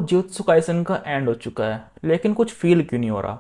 Jutsu Kaisen का and हो चुका है, लेकिन कुछ फील क्यों नहीं हो रहा?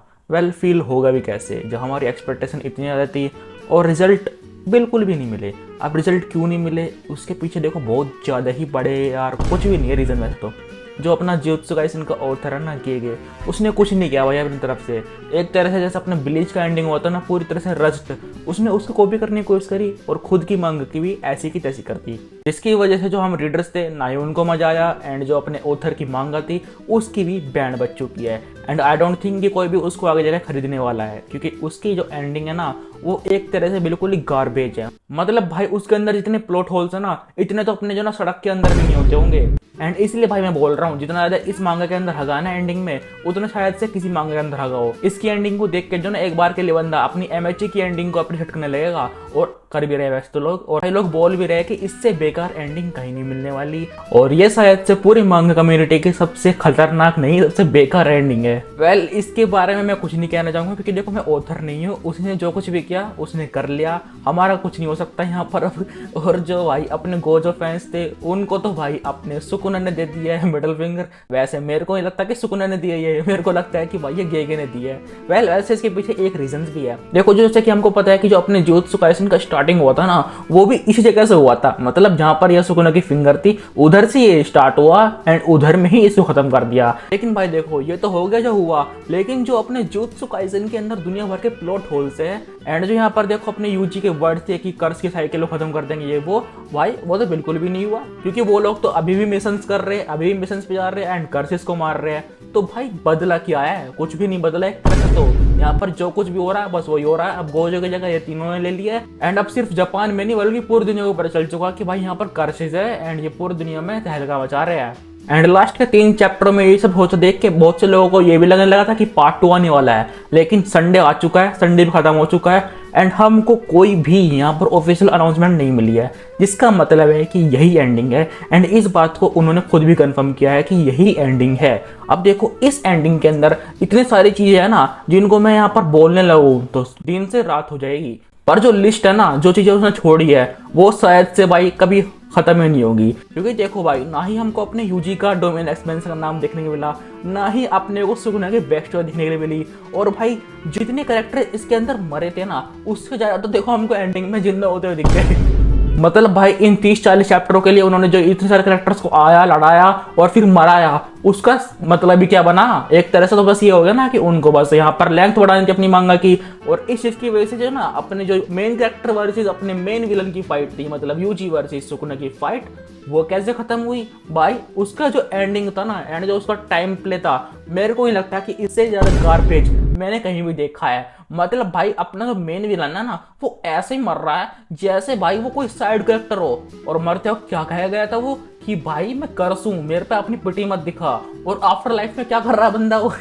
फील होगा भी कैसे जब हमारी एक्सपेक्टेशन इतनी ज़्यादा थी और रिजल्ट बिल्कुल भी नहीं मिले। अब रिजल्ट क्यों नहीं मिले उसके पीछे देखो बहुत ज़्यादा ही बड़े यार कुछ भी नहीं है रीज़न। वैसे तो जो अपना जुत्सु काइसन का ऑथर है ना किए उसने कुछ नहीं किया भाई अपनी तरफ से। एक तरह से जैसे अपना ब्लीच का एंडिंग होता ना पूरी तरह से रस्ट, उसने उसको कॉपी करने की कोशिश करी और खुद की मांग की भी ऐसी की तैसी कर दी, जिसकी वजह से जो हम रीडर्स थे ना ही उनको मजा आया एंड जो अपने ऑथर की मांगा थी उसकी भी बैंड बज चुकी है। एंड आई डोंट थिंक कि कोई भी उसको आगे जाकर खरीदने वाला है, क्योंकि उसकी जो एंडिंग है ना वो एक तरह से बिल्कुल ही गार्बेज है। मतलब भाई उसके अंदर जितने प्लॉट होल्स है ना इतने तो अपने जो ना सड़क के अंदर भी नहीं होते होंगे। एंड इसलिए भाई मैं बोल रहा हूँ जितना ज्यादा इस मांगा के अंदर हगा ना एंडिंग में उतना शायद से किसी मांगा के अंदर हगा हो। इसकी एंडिंग को देख के जो ना एक बार के लिए बंदा अपनी एमएचए की एंडिंग को अप्रिशिएट करने लगेगा, और कर भी रहे वैसे तो लोग, और लोग बोल भी रहे कि इससे बेकार एंडिंग कहीं नहीं मिलने वाली। और ये शायद से पूरी मांगा कम्युनिटी की सबसे खतरनाक नहीं सबसे बेकार एंडिंग है। वेल इसके बारे में मैं कुछ नहीं कहना चाहूंगा, क्योंकि देखो मैं ऑथर नहीं हूँ, उसने जो कुछ भी किया उसने कर लिया, हमारा कुछ नहीं हो सकता यहाँ पर अब। और जो भाई अपने गोजो फैंस थे उनको तो भाई अपने सुकुन ने दे दिया है मिडल फिंगर। वैसे मेरे को नहीं लगता कि सुकुन ने दिया है, मेरे को लगता है कि भाई ये गेगे ने दिया है। वेल वैसे इसके पीछे एक रीजन भी है। देखो जैसे कि हमको पता है कि जो अपने जुत्सु काइसन का स्टार्टिंग हुआ था ना वो भी इसी जगह से हुआ था, मतलब जहां पर यह सुकुना की फिंगर थी उधर से ये स्टार्ट हुआ एंड उधर में ही इसको खत्म कर दिया। लेकिन भाई देखो ये तो हो गया जो हुआ, लेकिन जो अपने जुत्सु काइसन के अंदर दुनिया भर के प्लॉट होल्स है एंड जो यहाँ पर देखो अपने यूजी के वर्ड थे कि कर्स की साइकिल को खत्म कर देंगे ये वो, भाई वो तो बिल्कुल भी नहीं हुआ, क्योंकि वो लोग तो अभी भी मिशंस कर रहे हैं, अभी भी मिशंस पे जा रहे हैं एंड कर्सेस को मार रहे हैं। तो भाई बदला क्या है? कुछ भी नहीं बदला है। तो यहाँ पर जो कुछ भी हो रहा है बस वही हो रहा है। अब गोजो की जगह ये तीनों ने ले लिया है एंड अब सिर्फ जापान में नहीं बल्कि पूरी दुनिया को पता चल चुका कि भाई यहाँ पर कर्सेस है एंड ये पूरी दुनिया में तहलका मचा रहे हैं। एंड लास्ट के 3 चैप्टरों में ये सब हो तो देख के बहुत से लोगों को ये भी लगने लगा था कि पार्ट 2 आने वाला है, लेकिन संडे आ चुका है, संडे भी खत्म हो चुका है एंड हमको कोई भी यहाँ पर ऑफिशियल अनाउंसमेंट नहीं मिली है, जिसका मतलब है कि यही एंडिंग है। एंड इस बात को उन्होंने खुद भी कंफर्म किया है कि यही एंडिंग है। अब देखो इस एंडिंग के अंदर इतनी सारी चीजें है ना जिनको मैं यहाँ पर बोलने लगूँ तो दिन से रात हो जाएगी, पर जो लिस्ट है ना जो चीजें उसने छोड़ी है वो शायद से भाई कभी खत्म ही नहीं होगी। क्योंकि देखो भाई ना ही हमको अपने यूजी का डोमेन एक्सपेंशन का नाम देखने को मिला, ना ही अपने को सुकुना के बैक स्टोरी देखने के लिए मिली, और भाई जितने कैरेक्टर इसके अंदर मरे थे ना उससे ज्यादा तो देखो हमको एंडिंग में जिंदा होते हुए दिख गए। मतलब भाई इन 30-40 चैप्टरों के लिए उन्होंने जो इतने सारे कैरेक्टर्स को आया लड़ाया और फिर मराया, उसका मतलब भी क्या बना? एक तरह से तो बस ये हो गया ना कि उनको बस यहाँ पर लेंथ बढ़ाने की अपनी मांगा की, और इस चीज की वजह से जो ना अपने जो मेन कैरेक्टर वर्सेस अपने मेन विलन की फाइट थी, मतलब यूजी वर्सेस सुकुना की फाइट, वो कैसे खत्म हुई भाई? उसका जो एंडिंग था ना एंड जो उसका टाइम प्ले था, मेरे को नहीं लगता कि इससे ज्यादा गार्बेज मैंने कहीं भी देखा है। मतलब भाई अपना जो मेन विलन है ना वो ऐसे ही मर रहा है जैसे भाई वो कोई साइड कैरेक्टर हो, और मरते वक्त क्या कहा गया था वो कि भाई मैं कर्स हूं, मेरे पे अपनी पिटी मत दिखा। और आफ्टर लाइफ में क्या कर रहा है बंदा वो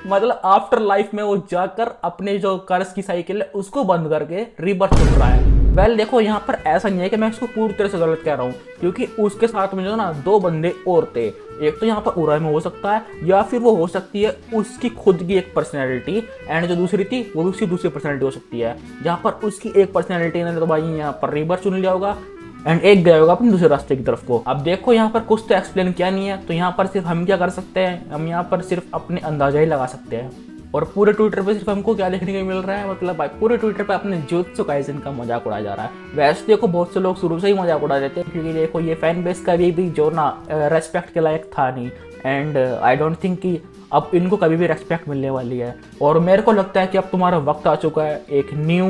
मतलब आफ्टर लाइफ में वो जाकर अपने जो कर्स की साइकिल है उसको बंद करके रीबर्थ चल रहा है। वेल देखो यहाँ पर ऐसा नहीं है कि मैं इसको पूरी तरह से गलत कह रहा हूँ, क्योंकि उसके साथ में जो ना 2 बंदे और थे, एक तो यहाँ पर उराई में हो सकता है या फिर वो हो सकती है उसकी खुद की एक पर्सनैलिटी, एंड जो दूसरी थी वो भी उसकी दूसरी पर्सनैलिटी हो सकती है, जहाँ पर उसकी एक पर्सनैलिटी ने तो भाई यहाँ पर रीबर्थ चुन लिया होगा एंड एक गया होगा अपने दूसरे रास्ते की तरफ को। अब देखो यहाँ पर कुछ तो एक्सप्लेन किया नहीं है, तो यहाँ पर सिर्फ हम क्या कर सकते हैं, हम यहाँ पर सिर्फ अपने अंदाजा ही लगा सकते हैं। और पूरे ट्विटर पे सिर्फ हमको क्या देखने को मिल रहा है, मतलब भाई पूरे ट्विटर पे अपने जुत्सु काइसन का मजाक उड़ाया जा रहा है। वैसे देखो बहुत से लोग शुरू से ही मजाक उड़ा देते हैं, क्योंकि देखो ये फैन बेस का भी जो ना रेस्पेक्ट के लायक था नहीं, एंड आई डोंट थिंक कि अब इनको कभी भी रेस्पेक्ट मिलने वाली है। और मेरे को लगता है कि अब तुम्हारा वक्त आ चुका है एक न्यू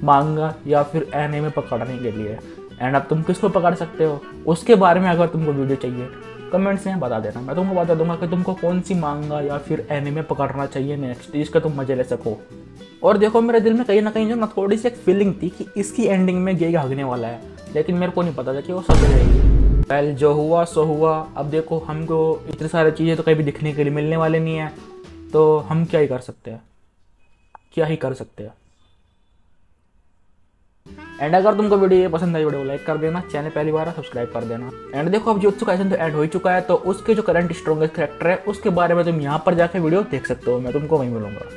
मांगा या फिर एनिमे पकड़ने के लिए, एंड अब तुम किसको पकड़ सकते हो उसके बारे में अगर तुमको वीडियो चाहिए कमेंट्स में बता देना, मैं तुमको बता दूंगा कि तुमको कौन सी मांगा या फिर एनिमे पकड़ना चाहिए नेक्स्ट, जिसका तुम मजे ले सको। और देखो मेरे दिल में कहीं ना कहीं जो ना थोड़ी सी एक फीलिंग थी कि इसकी एंडिंग में गेग हगने वाला है, लेकिन मेरे को नहीं पता था कि वो सच रहेगी। पहले जो हुआ सो हुआ। अब देखो हमको इतनी सारी चीज़ें तो कभी दिखने के लिए मिलने वाले नहीं है, तो हम क्या ही कर सकते हैं, क्या ही कर सकते हैं। एंड अगर तुमको वीडियो ये पसंद आई वीडियो लाइक कर देना, चैनल पहली बार सब्सक्राइब कर देना। एंड देखो अब जुत्सु काइसन तो ऐड हो ही चुका है, तो उसके जो करंट स्ट्रॉन्गेस्ट कैरेक्टर है उसके बारे में तुम यहाँ पर जाके वीडियो देख सकते हो, मैं तुमको वहीं मिलूंगा।